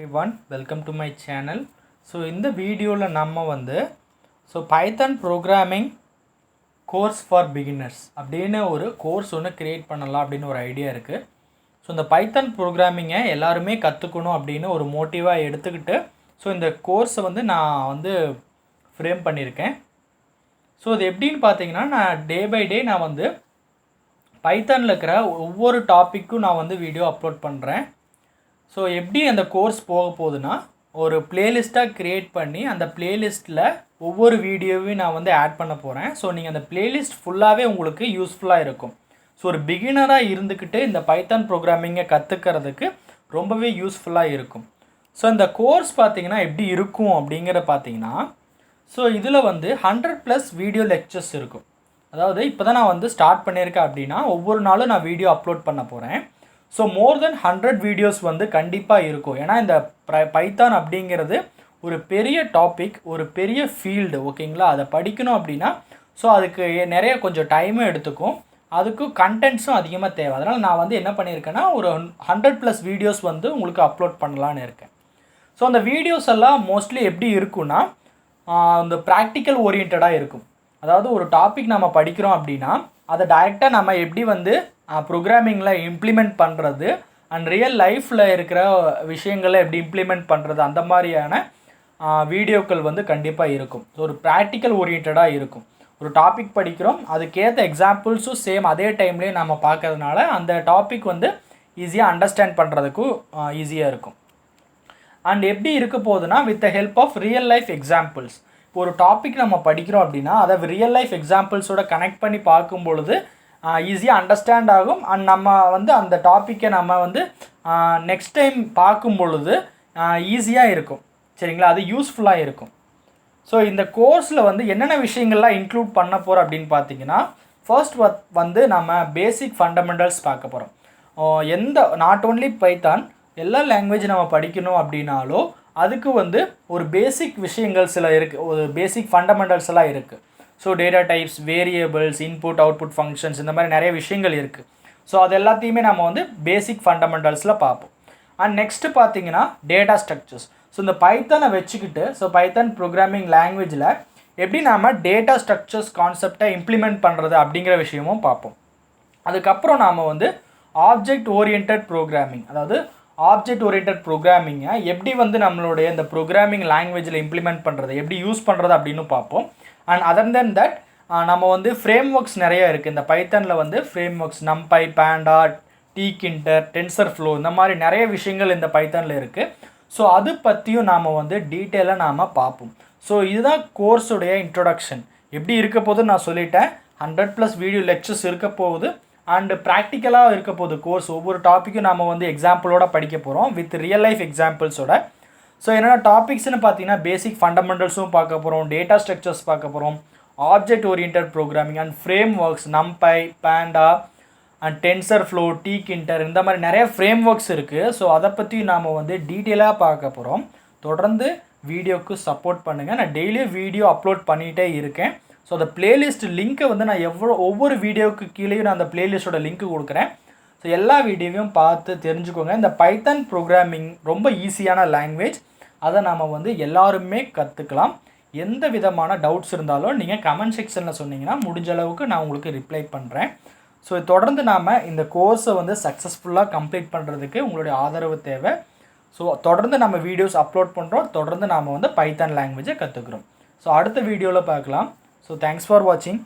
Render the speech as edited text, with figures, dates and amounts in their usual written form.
everyone, welcome to my channel. So in the video la namma vandu Python programming course for beginners அப்படினு ஒரு course ஒன்று create பண்ணலாம் அப்படின்னு ஒரு idea இருக்குது. ஸோ இந்த பைத்தன் ப்ரோக்ராமிங்கை எல்லாருமே கற்றுக்கணும் அப்படின்னு ஒரு மோட்டிவாக எடுத்துக்கிட்டு ஸோ இந்த கோர்ஸை வந்து நான் வந்து ஃப்ரேம் பண்ணியிருக்கேன். ஸோ இது எப்படின்னு பார்த்தீங்கன்னா, நான் டே பை டே நான் வந்து பைத்தனில் இருக்கிற ஒவ்வொரு டாப்பிக்கும் நான் வந்து வீடியோ அப்லோட் பண்ணுறேன். ஸோ எப்படி அந்த கோர்ஸ் போக போகுதுன்னா, ஒரு பிளேலிஸ்ட்டாக க்ரியேட் பண்ணி அந்த பிளேலிஸ்ட்டில் ஒவ்வொரு வீடியோவையும் நான் வந்து ஆட் பண்ண போகிறேன். ஸோ நீங்கள் அந்த பிளேலிஸ்ட் ஃபுல்லாகவே உங்களுக்கு யூஸ்ஃபுல்லாக இருக்கும். ஸோ ஒரு பிகினராக இருந்துக்கிட்டு இந்த பைத்தன் ப்ரோக்ராமிங்கை கற்றுக்கிறதுக்கு ரொம்பவே யூஸ்ஃபுல்லாக இருக்கும். ஸோ இந்த கோர்ஸ் பார்த்திங்கன்னா எப்படி இருக்கும் அப்படிங்கிற பார்த்தீங்கன்னா, ஸோ இதில் வந்து 100+ வீடியோ லெக்சர்ஸ் இருக்கும். அதாவது இப்போ தான் நான் வந்து ஸ்டார்ட் பண்ணியிருக்கேன் அப்படின்னா ஒவ்வொரு நாளும் நான் வீடியோ அப்லோட் பண்ண போகிறேன். ஸோ மோர் தென் 100 வீடியோஸ் வந்து கண்டிப்பாக இருக்கும். ஏன்னா இந்த பைத்தான் அப்படிங்கிறது ஒரு பெரிய டாபிக், ஒரு பெரிய ஃபீல்டு, ஓகேங்களா? அதை படிக்கணும் அப்படின்னா ஸோ அதுக்கு நிறைய கொஞ்சம் டைமும் எடுத்துக்கும், அதுக்கும் கண்டென்ட்ஸும் அதிகமாக தேவை. அதனால் நான் வந்து என்ன பண்ணியிருக்கேன்னா ஒரு 100+ வீடியோஸ் வந்து உங்களுக்கு அப்லோட் பண்ணலான்னு இருக்கேன். ஸோ அந்த வீடியோஸ் எல்லாம் மோஸ்ட்லி எப்படி இருக்குன்னா இந்த ப்ராக்டிக்கல் ஓரியன்டாக இருக்கும். அதாவது ஒரு டாபிக் நம்ம படிக்கிறோம் அப்படின்னா அதை டைரெக்டாக நம்ம எப்படி வந்து ப்ரோக்ராமிங்கில் இம்ப்ளிமெண்ட் பண்ணுறது அண்ட் ரியல் லைஃப்பில் இருக்கிற விஷயங்களை எப்படி இம்ப்ளிமெண்ட் பண்ணுறது, அந்த மாதிரியான வீடியோக்கள் வந்து கண்டிப்பாக இருக்கும். ஸோ ஒரு ப்ராக்டிக்கல் ஓரியன்டாக இருக்கும். ஒரு டாபிக் படிக்கிறோம், அதுக்கேற்ற எக்ஸாம்பிள்ஸும் சேம் அதே டைம்லேயே நம்ம பார்க்கறதுனால அந்த டாபிக் வந்து ஈஸியாக அண்டர்ஸ்டாண்ட் பண்ணுறதுக்கும் ஈஸியாக இருக்கும். அண்ட் எப்படி இருக்க போகுதுன்னா, with the help of real life examples. இப்போ ஒரு டாபிக் நம்ம படிக்கிறோம் அப்படின்னா அதை ரியல் லைஃப் எக்ஸாம்பிள்ஸோட கனெக்ட் பண்ணி பார்க்கும் பொழுது ஈஸியாக அண்டர்ஸ்டாண்ட் ஆகும். அண்ட் நம்ம வந்து அந்த டாப்பிக்கை நம்ம வந்து நெக்ஸ்ட் டைம் பார்க்கும் பொழுது ஈஸியாக இருக்கும், சரிங்களா? அது யூஸ்ஃபுல்லாக இருக்கும். ஸோ இந்த கோர்ஸில் வந்து என்னென்ன விஷயங்கள்லாம் இன்க்ளூட் பண்ண போகிறோம் அப்படின்னு பார்த்தீங்கன்னா, ஃபர்ஸ்ட் வந்து நம்ம பேசிக் ஃபண்டமெண்டல்ஸ் பார்க்க போகிறோம். எந்த நாட் ஓன்லி பைத்தான், எல்லா லாங்குவேஜ் நம்ம படிக்கணும் அப்படின்னாலும் அதுக்கு வந்து ஒரு பேசிக் விஷயங்கள் சில இருக்குது, ஒரு பேசிக் ஃபண்டமெண்டல்ஸ் எல்லாம் இருக்குது. So data types, variables, input output functions, இந்த மாதிரி நிறைய விஷயங்கள் இருக்குது. ஸோ அது எல்லாத்தையுமே நம்ம வந்து பேசிக் ஃபண்டமெண்டல்ஸில் பார்ப்போம். அண்ட் நெக்ஸ்ட்டு பார்த்தீங்கன்னா டேட்டா ஸ்ட்ரக்சர்ஸ். ஸோ இந்த பைத்தனை வச்சுக்கிட்டு ஸோ பைத்தன் ப்ரோக்ராமிங் லாங்குவேஜில் எப்படி நாம் டேட்டா ஸ்ட்ரக்சர்ஸ் கான்செப்டை இம்ப்ளிமெண்ட் பண்ணுறது அப்படிங்கிற விஷயமும் பார்ப்போம். அதுக்கப்புறம் நாம் வந்து ஆப்ஜெக்ட் ஓரியன்ட் ப்ரோக்ராமிங், அதாவது ஆப்ஜெக்ட் ஓரியன்ட் ப்ரோக்ராமிங்கை எப்படி வந்து நம்மளுடைய இந்த ப்ரோக்ராமிங் லாங்குவேஜில் இம்ப்ளிமெண்ட் பண்ணுறது, எப்படி யூஸ் பண்ணுறது அப்படின்னு பார்ப்போம். அண்ட் அதர் தென் தட் நம்ம வந்து ஃப்ரேம் ஒர்க்ஸ் நிறையா இருக்குது இந்த பைத்தனில். வந்து frame works NumPy, பேண்டா, டீக்கின்டர், tensor flow, இந்த மாதிரி நிறைய விஷயங்கள் இந்த பைத்தனில் இருக்குது. ஸோ அது பற்றியும் நாம் வந்து டீட்டெயிலாக நாம் பார்ப்போம். ஸோ இதுதான் கோர்ஸுடைய இன்ட்ரொடக்ஷன். எப்படி இருக்க போகுதுன்னு நான் சொல்லிட்டேன். 100+ வீடியோ லெக்சர்ஸ் இருக்க போகுது அண்டு ப்ராக்டிக்கலாக இருக்க போகுது கோர்ஸ். ஒவ்வொரு டாப்பிக்கும் நம்ம வந்து எக்ஸாம்பிளோட படிக்க போகிறோம், வித் ரியல் லைஃப் எக்ஸாம்பிள்ஸோட. ஸோ என்னென்ன டாபிக்ஸ்னு பார்த்தீங்கன்னா, பேசிக் ஃபண்டமெண்டல்ஸும் பார்க்க போகிறோம், டேட்டா ஸ்ட்ரக்சர்ஸ் பார்க்க போகிறோம், object oriented programming and frameworks NumPy, pandas and TensorFlow, Tkinter, இந்த மாதிரி நிறைய ஃப்ரேம் ஒர்க்ஸ் இருக்குது. ஸோ அதை பற்றி நாம் வந்து டீட்டெயிலாக பார்க்க போகிறோம். தொடர்ந்து வீடியோவுக்கு சப்போர்ட் பண்ணுங்கள். நான் டெய்லியும் வீடியோ அப்லோட் பண்ணிகிட்டே இருக்கேன். ஸோ அந்த பிளேலிஸ்ட் லிங்க்கை வந்து நான் ஒவ்வொரு வீடியோவுக்கு கீழேயும் நான் அந்த பிளேலிஸ்ட்டோட லிங்க்கு கொடுக்குறேன். ஸோ எல்லா வீடியோவையும் பார்த்து தெரிஞ்சுக்கோங்க. இந்த பைத்தன் ப்ரோக்ராமிங் ரொம்ப ஈஸியான லாங்குவேஜ், அதை நம்ம வந்து எல்லாருமே கற்றுக்கலாம். எந்த விதமான டவுட்ஸ் இருந்தாலும் நீங்கள் கமெண்ட் செக்ஷனில் சொன்னீங்கன்னா முடிஞ்ச அளவுக்கு நான் உங்களுக்கு ரிப்ளை பண்ணுறேன். ஸோ தொடர்ந்து நாம் இந்த கோர்ஸை வந்து சக்ஸஸ்ஃபுல்லாக கம்ப்ளீட் பண்ணுறதுக்கு உங்களுடைய ஆதரவு தேவை. ஸோ தொடர்ந்து நம்ம வீடியோஸ் அப்லோட் பண்ணுறோம், தொடர்ந்து நாம் வந்து பைத்தன் லாங்குவேஜை கற்றுக்குறோம். ஸோ அடுத்த வீடியோவில் பார்க்கலாம். ஸோ தேங்க்ஸ் ஃபார் வாட்சிங்.